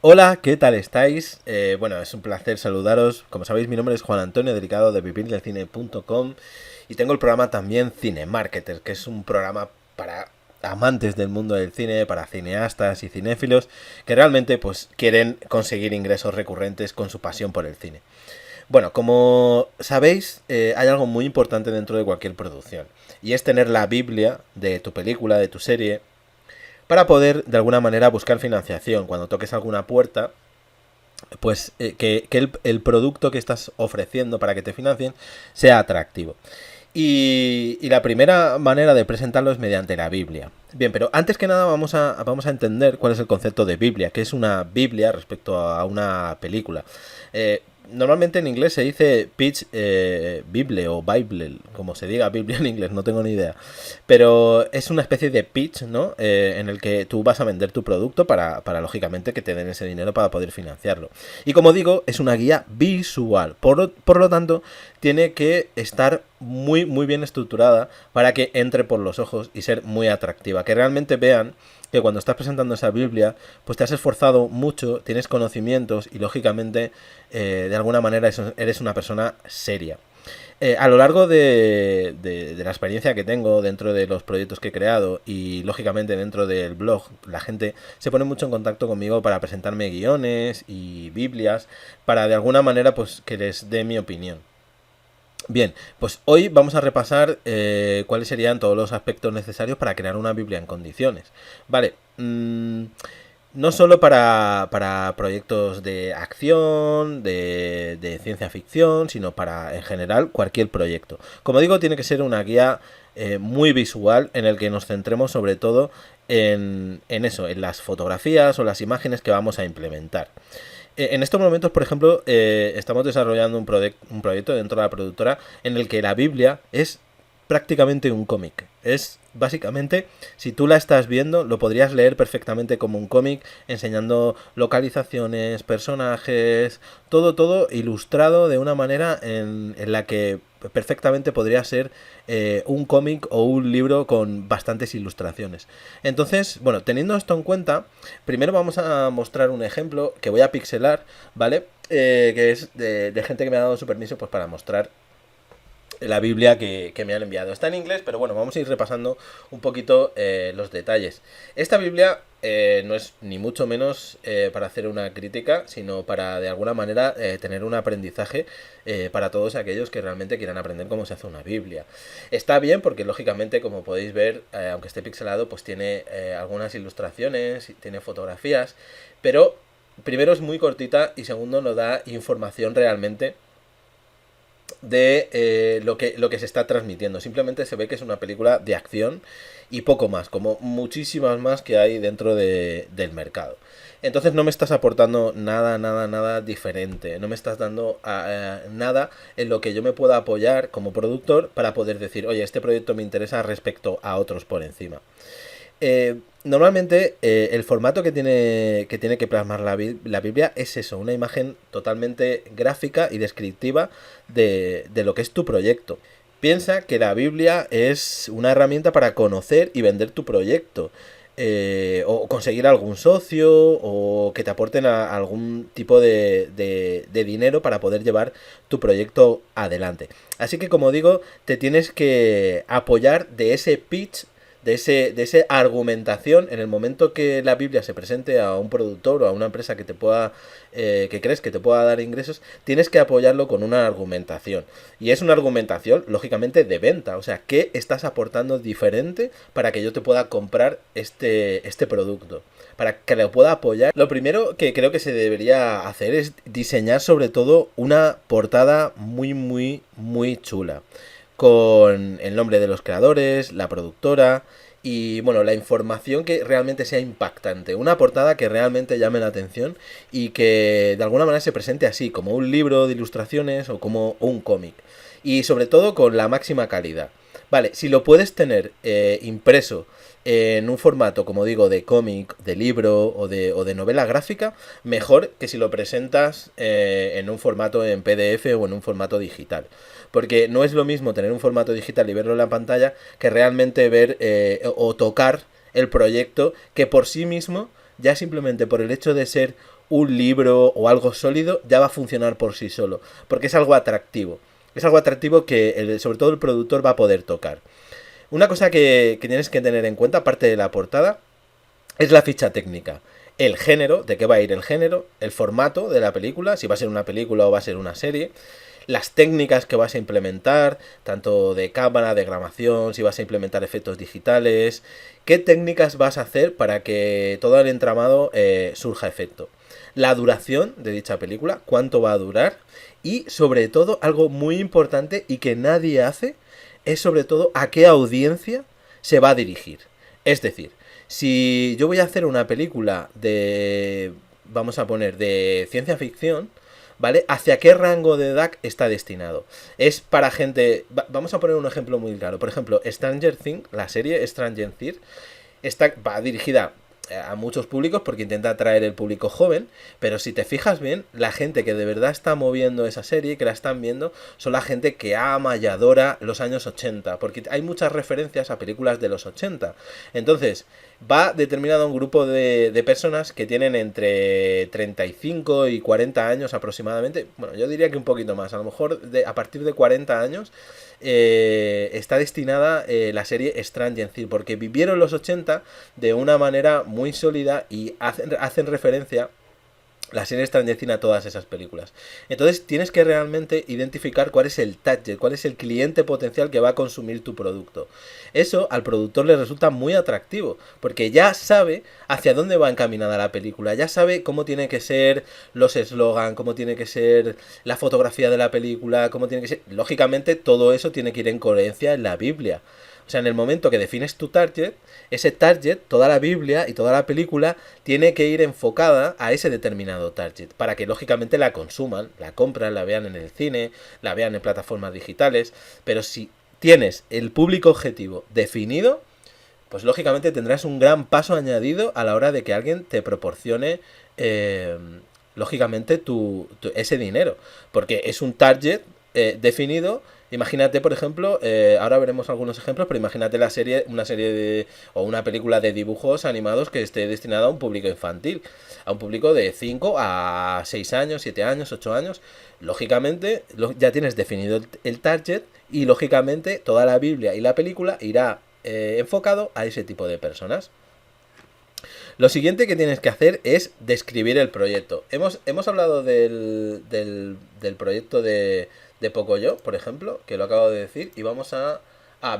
Hola, ¿qué tal estáis? Bueno, es un placer saludaros. Como sabéis, mi nombre es Juan Antonio, dedicado de vivirdelcine.com, y tengo el programa también Cine Marketer, que es un programa para amantes del mundo del cine, para cineastas y cinéfilos que realmente pues quieren conseguir ingresos recurrentes con su pasión por el cine. Bueno, como sabéis, hay algo muy importante dentro de cualquier producción, y es tener la Biblia de tu película, de tu serie, para poder de alguna manera buscar financiación. Cuando toques alguna puerta, pues que el producto que estás ofreciendo para que te financien sea atractivo. Y la primera manera de presentarlo es mediante la Biblia. Bien, pero antes que nada vamos a entender cuál es el concepto de Biblia, que es una Biblia respecto a una película. Normalmente en inglés se dice pitch Bible o Bible, como se diga Biblia en inglés, no tengo ni idea. Pero es una especie de pitch, ¿no? En el que tú vas a vender tu producto para lógicamente que te den ese dinero para poder financiarlo. Y como digo, es una guía visual. Por lo tanto, tiene que estar muy bien estructurada para que entre por los ojos y ser muy atractiva. Que realmente vean que cuando estás presentando esa Biblia, pues te has esforzado mucho, tienes conocimientos y lógicamente de alguna manera eres una persona seria. A lo largo de la experiencia que tengo dentro de los proyectos que he creado y lógicamente dentro del blog, la gente se pone mucho en contacto conmigo para presentarme guiones y Biblias, para de alguna manera pues que les dé mi opinión. Bien, pues hoy vamos a repasar cuáles serían todos los aspectos necesarios para crear una Biblia en condiciones. Vale, no solo para proyectos de acción, de ciencia ficción, sino para, en general, cualquier proyecto. Como digo, tiene que ser una guía muy visual en el que nos centremos sobre todo en eso, en las fotografías o las imágenes que vamos a implementar. En estos momentos, por ejemplo, estamos desarrollando un proyecto dentro de la productora en el que la Biblia es prácticamente un cómic. Es básicamente, si tú la estás viendo, lo podrías leer perfectamente como un cómic, enseñando localizaciones, personajes, todo ilustrado de una manera en la que perfectamente podría ser un cómic o un libro con bastantes ilustraciones. Entonces, bueno, teniendo esto en cuenta, primero vamos a mostrar un ejemplo que voy a pixelar, ¿vale? Que es de gente que me ha dado su permiso pues para mostrar la Biblia que me han enviado. Está en inglés, pero bueno, vamos a ir repasando un poquito los detalles. Esta Biblia no es ni mucho menos para hacer una crítica, sino para de alguna manera tener un aprendizaje para todos aquellos que realmente quieran aprender cómo se hace una Biblia. Está bien porque lógicamente, como podéis ver, aunque esté pixelado, pues tiene algunas ilustraciones, tiene fotografías, pero primero es muy cortita y segundo nos da información realmente de lo que se está transmitiendo. Simplemente se ve que es una película de acción y poco más, como muchísimas más que hay dentro del mercado. Entonces no me estás aportando nada diferente. No me estás dando nada en lo que yo me pueda apoyar como productor para poder decir, oye, este proyecto me interesa respecto a otros por encima. Normalmente el formato que tiene que plasmar la Biblia es eso, una imagen totalmente gráfica y descriptiva de lo que es tu proyecto. Piensa que la Biblia es una herramienta para conocer y vender tu proyecto. O conseguir algún socio o que te aporten algún tipo de dinero para poder llevar tu proyecto adelante. Así que como digo, te tienes que apoyar de ese pitch, de esa argumentación en el momento que la Biblia se presente a un productor o a una empresa que te pueda que crees que te pueda dar ingresos. Tienes que apoyarlo con una argumentación, y es una argumentación lógicamente de venta. O sea, ¿qué estás aportando diferente para que yo te pueda comprar este producto, para que lo pueda apoyar? Lo primero que creo que se debería hacer es diseñar sobre todo una portada muy chula, con el nombre de los creadores, la productora y bueno, la información que realmente sea impactante. Una portada que realmente llame la atención y que de alguna manera se presente así, como un libro de ilustraciones o como un cómic. Y sobre todo con la máxima calidad. Vale, si lo puedes tener impreso en un formato, como digo, de cómic, de libro o de novela gráfica, mejor que si lo presentas en un formato en PDF o en un formato digital. Porque no es lo mismo tener un formato digital y verlo en la pantalla que realmente ver o tocar el proyecto, que por sí mismo ya simplemente por el hecho de ser un libro o algo sólido, ya va a funcionar por sí solo, porque es algo atractivo. Es algo atractivo que sobre todo el productor va a poder tocar. Una cosa que tienes que tener en cuenta, aparte de la portada, es la ficha técnica. El género, de qué va a ir el género, el formato de la película, si va a ser una película o va a ser una serie, las técnicas que vas a implementar, tanto de cámara, de grabación, si vas a implementar efectos digitales, qué técnicas vas a hacer para que todo el entramado surja efecto. La duración de dicha película, cuánto va a durar y sobre todo algo muy importante y que nadie hace, es sobre todo a qué audiencia se va a dirigir. Es decir, si yo voy a hacer una película de, vamos a poner, de ciencia ficción, ¿vale? ¿Hacia qué rango de edad está destinado? Es para gente... Vamos a poner un ejemplo muy claro. Por ejemplo, Stranger Things, la serie Stranger Things, va dirigida a muchos públicos porque intenta atraer el público joven, pero si te fijas bien, la gente que de verdad está moviendo esa serie, que la están viendo, son la gente que ama y adora los años 80, porque hay muchas referencias a películas de los 80. Entonces, va determinado a un grupo de personas que tienen entre 35 y 40 años aproximadamente. Bueno, yo diría que un poquito más, a lo mejor a partir de 40 años está destinada la serie Stranger Things, porque vivieron los 80 de una manera muy sólida y hacen referencia la serie Stranger Things a todas esas películas. Entonces tienes que realmente identificar cuál es el target, cuál es el cliente potencial que va a consumir tu producto. Eso al productor le resulta muy atractivo, porque ya sabe hacia dónde va encaminada la película, ya sabe cómo tiene que ser los eslogan, cómo tiene que ser la fotografía de la película, cómo tiene que ser... Lógicamente todo eso tiene que ir en coherencia en la Biblia. O sea, en el momento que defines tu target, ese target, toda la Biblia y toda la película tiene que ir enfocada a ese determinado target, para que lógicamente la consuman, la compran, la vean en el cine, la vean en plataformas digitales, pero si tienes el público objetivo definido, pues lógicamente tendrás un gran paso añadido a la hora de que alguien te proporcione lógicamente ese dinero, porque es un target definido. Imagínate, por ejemplo, ahora veremos algunos ejemplos, pero imagínate una serie o una película de dibujos animados que esté destinada a un público infantil, a un público de 5 a 6 años, 7 años, 8 años. Lógicamente, ya tienes definido el target y lógicamente toda la Biblia y la película irá enfocado a ese tipo de personas. Lo siguiente que tienes que hacer es describir el proyecto. Hemos hablado del proyecto de Pocoyo, por ejemplo, que lo acabo de decir, y vamos a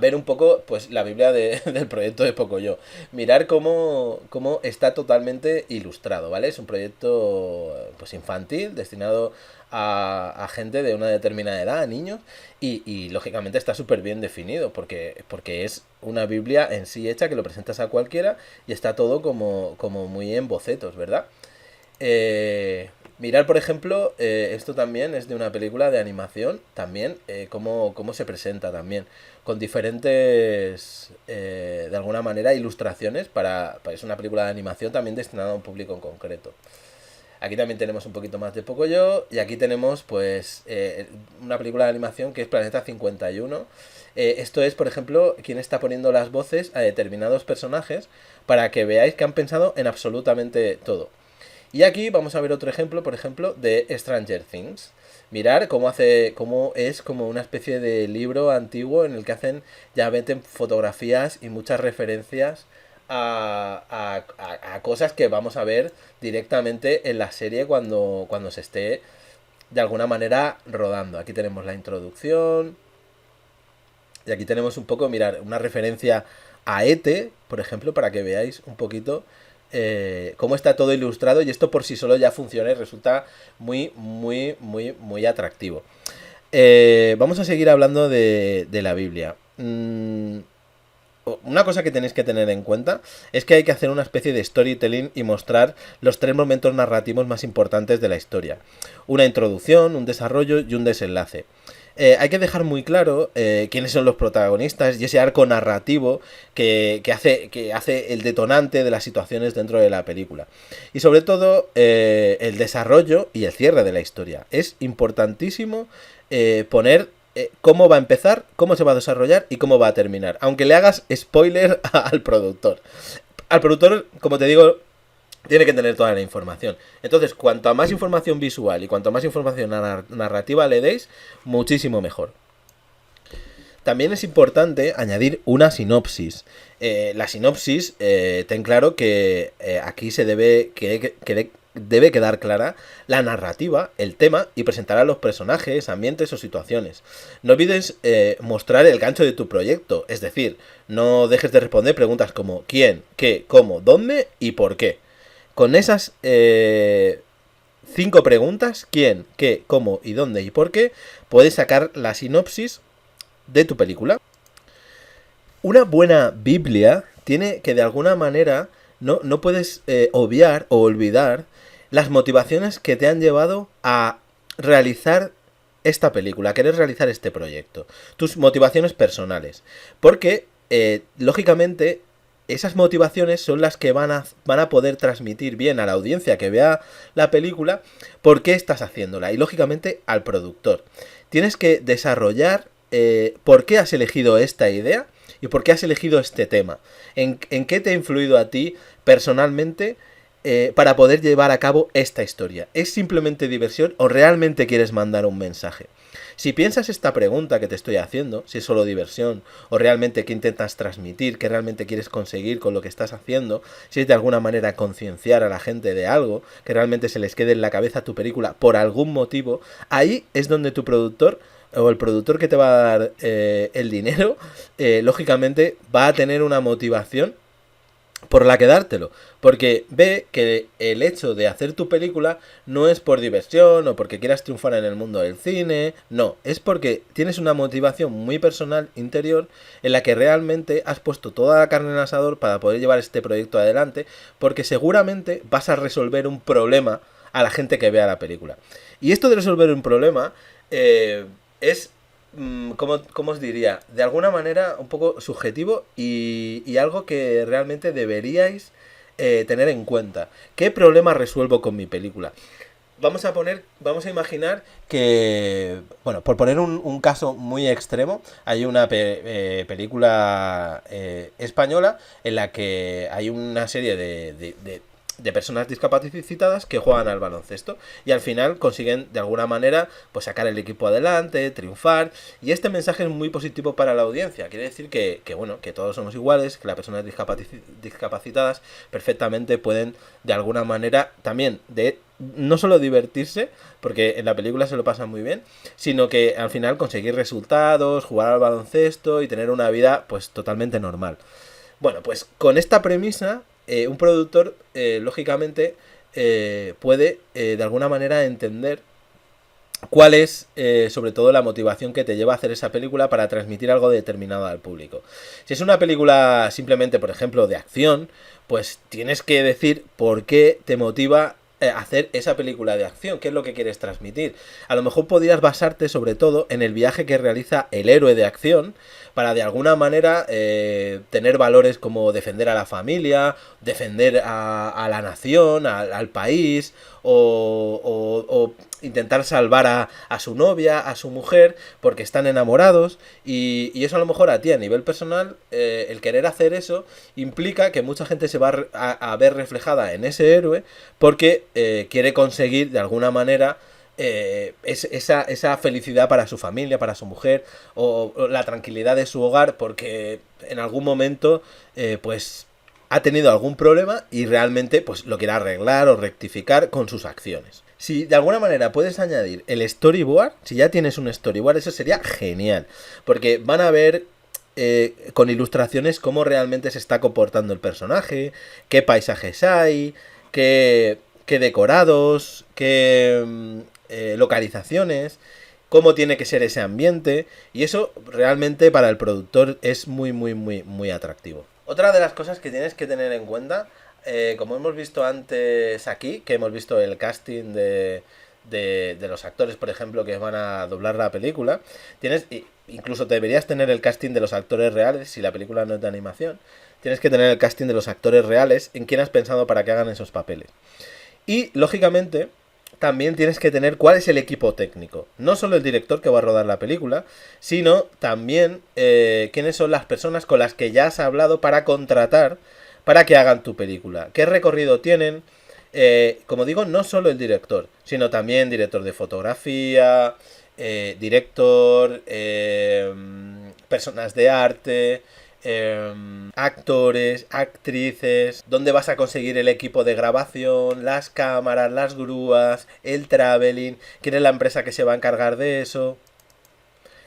ver un poco pues la Biblia del proyecto de Pocoyo. Mirar cómo está totalmente ilustrado, ¿vale? Es un proyecto pues infantil, destinado a gente de una determinada edad, a niños, y lógicamente está súper bien definido, porque es una Biblia en sí hecha que lo presentas a cualquiera y está todo como muy en bocetos, ¿verdad? Mirar, por ejemplo, esto también es de una película de animación, también, cómo se presenta también, con diferentes, de alguna manera, ilustraciones es una película de animación también destinada a un público en concreto. Aquí también tenemos un poquito más de Pocoyo y aquí tenemos pues una película de animación que es Planeta 51. Esto es, por ejemplo, quien está poniendo las voces a determinados personajes para que veáis que han pensado en absolutamente todo. Y aquí vamos a ver otro ejemplo, por ejemplo, de Stranger Things. Mirar cómo es como una especie de libro antiguo en el que ya meten fotografías y muchas referencias a cosas que vamos a ver directamente en la serie cuando se esté de alguna manera rodando. Aquí tenemos la introducción y aquí tenemos un poco, mirar, una referencia a ET, por ejemplo, para que veáis un poquito cómo está todo ilustrado, y esto por sí solo ya funciona y resulta muy, muy, muy, muy atractivo. Vamos a seguir hablando de la Biblia. Una cosa que tenéis que tener en cuenta es que hay que hacer una especie de storytelling y mostrar los 3 momentos narrativos más importantes de la historia. Una introducción, un desarrollo y un desenlace. Hay que dejar muy claro quiénes son los protagonistas y ese arco narrativo que hace el detonante de las situaciones dentro de la película. Y sobre todo el desarrollo y el cierre de la historia. Es importantísimo poner cómo va a empezar, cómo se va a desarrollar y cómo va a terminar. Aunque le hagas spoiler al productor. Al productor, como te digo, tiene que tener toda la información. Entonces, cuanto más información visual y cuanto más información narrativa le deis, muchísimo mejor. También es importante añadir una sinopsis. La sinopsis, ten claro que aquí se debe quedar clara la narrativa, el tema y presentar a los personajes, ambientes o situaciones. No olvides mostrar el gancho de tu proyecto, es decir, no dejes de responder preguntas como quién, qué, cómo, dónde y por qué. Con esas 5 preguntas, quién, qué, cómo y dónde y por qué, puedes sacar la sinopsis de tu película. Una buena Biblia tiene que de alguna manera no puedes obviar o olvidar las motivaciones que te han llevado a realizar esta película, a querer realizar este proyecto. Tus motivaciones personales. Porque, lógicamente, esas motivaciones son las que van a poder transmitir bien a la audiencia que vea la película por qué estás haciéndola. Y, lógicamente, al productor. Tienes que desarrollar por qué has elegido esta idea y por qué has elegido este tema. ¿En qué te ha influido a ti personalmente para poder llevar a cabo esta historia? ¿Es simplemente diversión o realmente quieres mandar un mensaje? Si piensas esta pregunta que te estoy haciendo, si es solo diversión o realmente qué intentas transmitir, qué realmente quieres conseguir con lo que estás haciendo, si es de alguna manera concienciar a la gente de algo, que realmente se les quede en la cabeza tu película por algún motivo, ahí es donde tu productor o el productor que te va a dar el dinero, lógicamente va a tener una motivación por la que dártelo, porque ve que el hecho de hacer tu película no es por diversión o porque quieras triunfar en el mundo del cine, no, es porque tienes una motivación muy personal, interior, en la que realmente has puesto toda la carne en el asador para poder llevar este proyecto adelante, porque seguramente vas a resolver un problema a la gente que vea la película. Y esto de resolver un problema es, ¿cómo os diría? De alguna manera un poco subjetivo y algo que realmente deberíais tener en cuenta. ¿Qué problema resuelvo con mi película? Vamos a imaginar que, bueno, por poner un caso muy extremo, hay una película española en la que hay una serie de personas discapacitadas que juegan al baloncesto y al final consiguen de alguna manera pues sacar el equipo adelante, triunfar, y este mensaje es muy positivo para la audiencia. Quiere decir que bueno, que todos somos iguales, que las personas discapacitadas perfectamente pueden de alguna manera también no solo divertirse, porque en la película se lo pasan muy bien, sino que al final conseguir resultados, jugar al baloncesto y tener una vida pues totalmente normal. Bueno, pues con esta premisa un productor, lógicamente, puede de alguna manera entender cuál es, sobre todo, la motivación que te lleva a hacer esa película para transmitir algo determinado al público. Si es una película simplemente, por ejemplo, de acción, pues tienes que decir por qué te motiva hacer esa película de acción, qué es lo que quieres transmitir. A lo mejor podrías basarte sobre todo en el viaje que realiza el héroe de acción para de alguna manera tener valores como defender a la familia, defender a la nación, al país, o intentar salvar a su novia, a su mujer, porque están enamorados, y eso a lo mejor a ti a nivel personal, el querer hacer eso implica que mucha gente se va a ver reflejada en ese héroe porque quiere conseguir de alguna manera esa felicidad para su familia, para su mujer, o la tranquilidad de su hogar, porque en algún momento pues ha tenido algún problema y realmente pues lo quiere arreglar o rectificar con sus acciones. Si de alguna manera puedes añadir el storyboard, si ya tienes un storyboard, eso sería genial, porque van a ver con ilustraciones cómo realmente se está comportando el personaje, qué paisajes hay, qué decorados, qué localizaciones, cómo tiene que ser ese ambiente, y eso realmente para el productor es muy muy muy muy atractivo. Otra de las cosas que tienes que tener en cuenta, como hemos visto antes aquí, que hemos visto el casting de los actores, por ejemplo, que van a doblar la película, incluso deberías tener el casting de los actores reales, si la película no es de animación, tienes que tener el casting de los actores reales, en quién has pensado para que hagan esos papeles. Y, lógicamente, también tienes que tener cuál es el equipo técnico. No solo el director que va a rodar la película, sino también quiénes son las personas con las que ya has hablado para contratar para que hagan tu película. ¿Qué recorrido tienen? Como digo, no solo el director, sino también director de fotografía, director, personas de arte, actores, actrices, dónde vas a conseguir el equipo de grabación, las cámaras, las grúas, el traveling, quién es la empresa que se va a encargar de eso.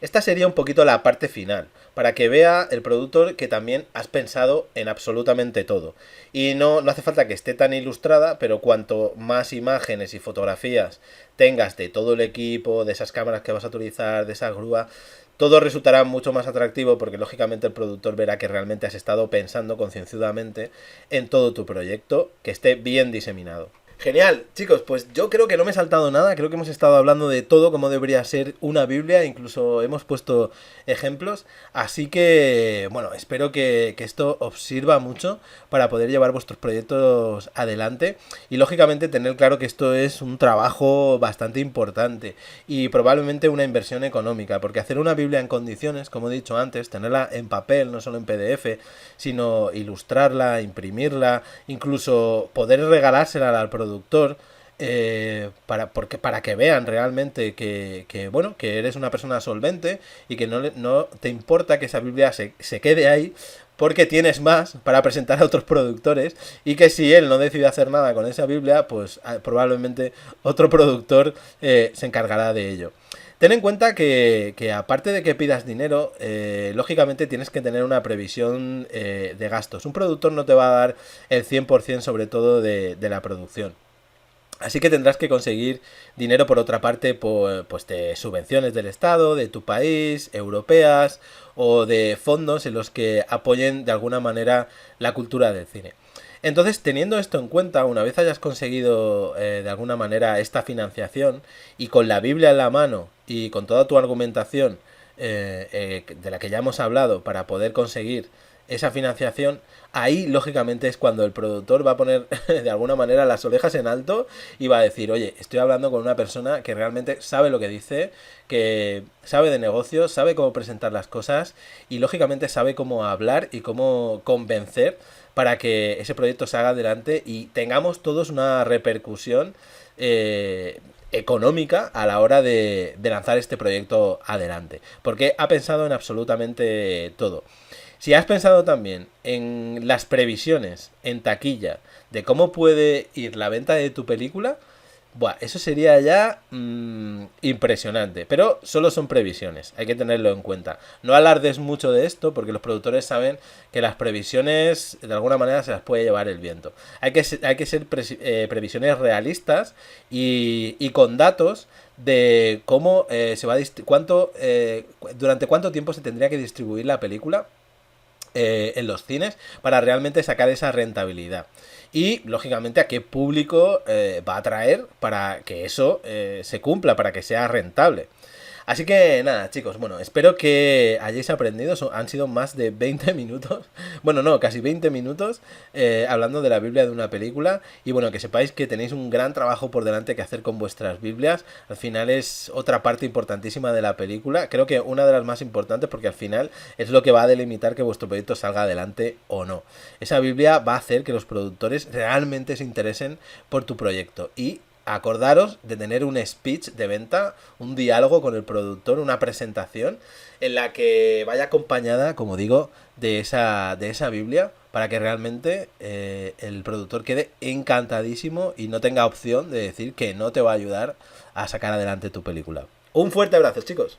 Esta sería un poquito la parte final, para que vea el productor que también has pensado en absolutamente todo. Y no hace falta que esté tan ilustrada, pero cuanto más imágenes y fotografías tengas de todo el equipo, de esas cámaras que vas a utilizar, de esa grúa, todo resultará mucho más atractivo porque lógicamente el productor verá que realmente has estado pensando concienzudamente en todo tu proyecto, que esté bien diseminado. Genial, chicos, pues yo creo que no me he saltado nada, creo que hemos estado hablando de todo como debería ser una Biblia, incluso hemos puesto ejemplos, así que, bueno, espero que esto os sirva mucho para poder llevar vuestros proyectos adelante y lógicamente tener claro que esto es un trabajo bastante importante y probablemente una inversión económica, porque hacer una Biblia en condiciones, como he dicho antes, tenerla en papel, no solo en PDF, sino ilustrarla, imprimirla, incluso poder regalársela al productor, para que vean realmente bueno, que eres una persona solvente y que no te importa que esa Biblia se quede ahí porque tienes más para presentar a otros productores y que si él no decide hacer nada con esa Biblia, pues probablemente otro productor se encargará de ello. Ten en cuenta que aparte de que pidas dinero, lógicamente tienes que tener una previsión de gastos. Un productor no te va a dar el 100% sobre todo de la producción. Así que tendrás que conseguir dinero por otra parte, pues de subvenciones del Estado, de tu país, europeas o de fondos en los que apoyen de alguna manera la cultura del cine. Entonces, teniendo esto en cuenta, una vez hayas conseguido de alguna manera esta financiación y con la Biblia en la mano y con toda tu argumentación de la que ya hemos hablado para poder conseguir esa financiación, ahí lógicamente es cuando el productor va a poner de alguna manera las orejas en alto y va a decir, oye, estoy hablando con una persona que realmente sabe lo que dice, que sabe de negocios, sabe cómo presentar las cosas y lógicamente sabe cómo hablar y cómo convencer para que ese proyecto salga adelante y tengamos todos una repercusión económica a la hora de lanzar este proyecto adelante, porque ha pensado en absolutamente todo. Si has pensado también en las previsiones en taquilla de cómo puede ir la venta de tu película, buah, eso sería ya impresionante. Pero solo son previsiones, hay que tenerlo en cuenta. No alardes mucho de esto porque los productores saben que las previsiones de alguna manera se las puede llevar el viento. Hay que ser previsiones realistas y con datos de cómo se va durante cuánto tiempo se tendría que distribuir la película en los cines para realmente sacar esa rentabilidad y lógicamente a qué público va a atraer para que eso se cumpla, para que sea rentable. Así que nada, chicos, bueno, espero que hayáis aprendido. Han sido más de 20 minutos, bueno, no, casi 20 minutos hablando de la Biblia de una película. Y bueno, que sepáis que tenéis un gran trabajo por delante que hacer con vuestras Biblias. Al final es otra parte importantísima de la película. Creo que una de las más importantes porque al final es lo que va a delimitar que vuestro proyecto salga adelante o no. Esa Biblia va a hacer que los productores realmente se interesen por tu proyecto y acordaros de tener un speech de venta, un diálogo con el productor, una presentación en la que vaya acompañada, como digo, de esa Biblia para que realmente el productor quede encantadísimo y no tenga opción de decir que no te va a ayudar a sacar adelante tu película. Un fuerte abrazo, chicos.